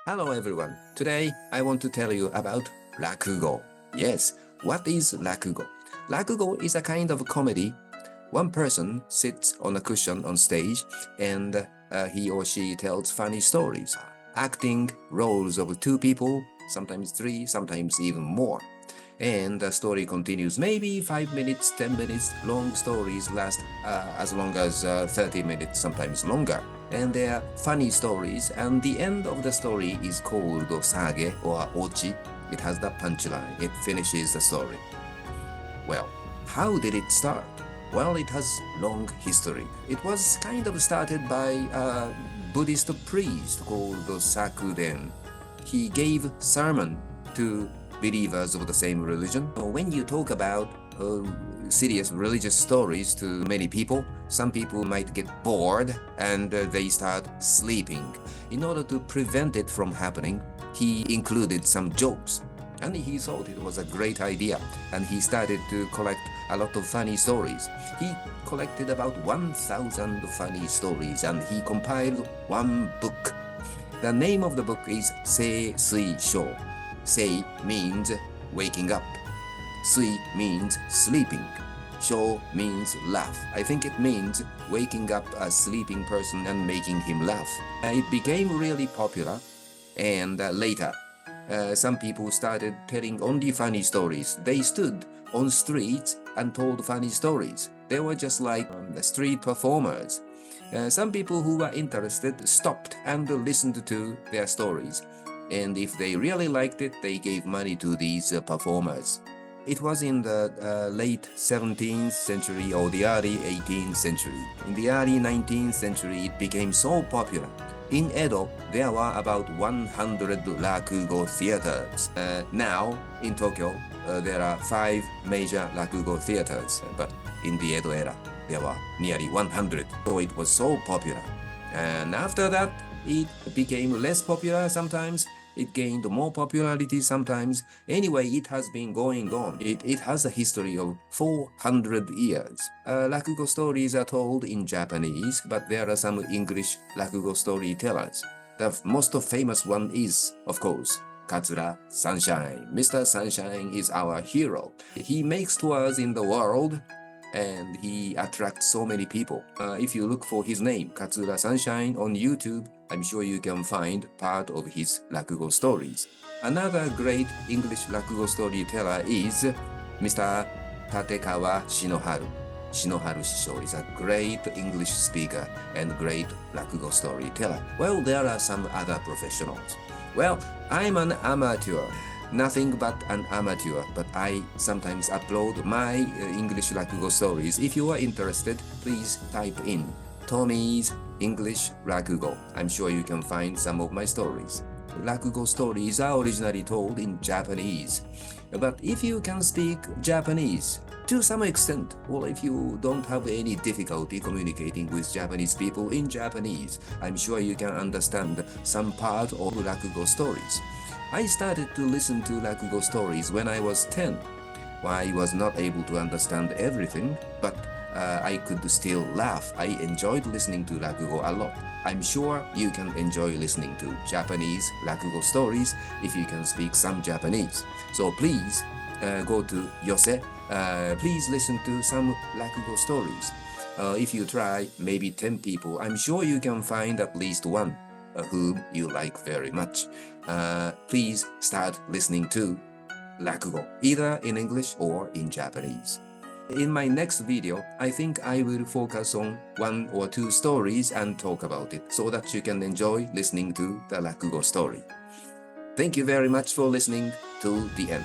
Hello everyone. Today I want to tell you about Rakugo. Yes, what is Rakugo? Rakugo is a kind of comedy. One person sits on a cushion on stage and he or she tells funny stories, acting roles of two people, sometimes three, sometimes even more. And the story continues maybe 5 minutes, 10 minutes. Long stories last as long as 30 minutes, sometimes longer. And they're funny stories, and the end of the story is called sage or ochi. It has the punchline. It finishes the story. Well, how did it start? Well, it has long history. It was kind of started by a Buddhist priest called Sakuden. He gave sermon to believers of the same religion. When you talk about serious religious stories to many people, some people might get bored and they start sleeping. In order to prevent it from happening, he included some jokes. And he thought it was a great idea, and he started to collect a lot of funny stories. He collected about 1,000 funny stories, and he compiled one book. The name of the book is Sei Sui Shou. Sei means waking up. Sui means sleeping. Shou means laugh. I think it means waking up a sleeping person and making him laugh. It became really popular, and later, some people started telling only funny stories. They stood on streets and told funny stories. They were just like the street performers. Some people who were interested stopped and listened to their stories. And if they really liked it, they gave money to these performers. It was in the late 17th century or the early 18th century. In the early 19th century, it became so popular. In Edo, there were about 100 Rakugo theaters. Now, in Tokyo, there are 5 major Rakugo theaters, but in the Edo era, there were nearly 100. So it was so popular. And after that, it became less popular sometimes. It gained more popularity sometimes. Anyway, it has been going on. It has a history of 400 years. Rakugo stories are told in Japanese, but there are some English Rakugo storytellers. The most famous one is, of course, Katsura Sunshine. Mr. Sunshine is our hero. He makes tours in the world, and he attracts so many people. If you look for his name, Katsura Sunshine, on YouTube, I'm sure you can find part of his Rakugo stories. Another great English Rakugo storyteller is Mr. Tatekawa Shinoharu. Shinoharu Shisho is a great English speaker and great Rakugo storyteller. Well, there are some other professionals. Well, I'm an amateur. Nothing but an amateur, but I sometimes upload my English Rakugo stories. If you are interested, please type in Tommy's English Rakugo. I'm sure you can find some of my stories. Rakugo stories are originally told in Japanese. But if you can speak Japanese, to some extent, or if you don't have any difficulty communicating with Japanese people in Japanese, I'm sure you can understand some part of Rakugo stories. I started to listen to Rakugo stories when I was 10. I was not able to understand everything, but I could still laugh. I enjoyed listening to Rakugo a lot. I'm sure you can enjoy listening to Japanese Rakugo stories if you can speak some Japanese. So please go to Yose. Please listen to some Rakugo stories. If you try maybe 10 people, I'm sure you can find at least one whom you like very much. Please start listening to Rakugo, either in English or in Japanese. In my next video, I think I will focus on 1 or 2 stories and talk about it so that you can enjoy listening to the Rakugo story. Thank you very much for listening to the end.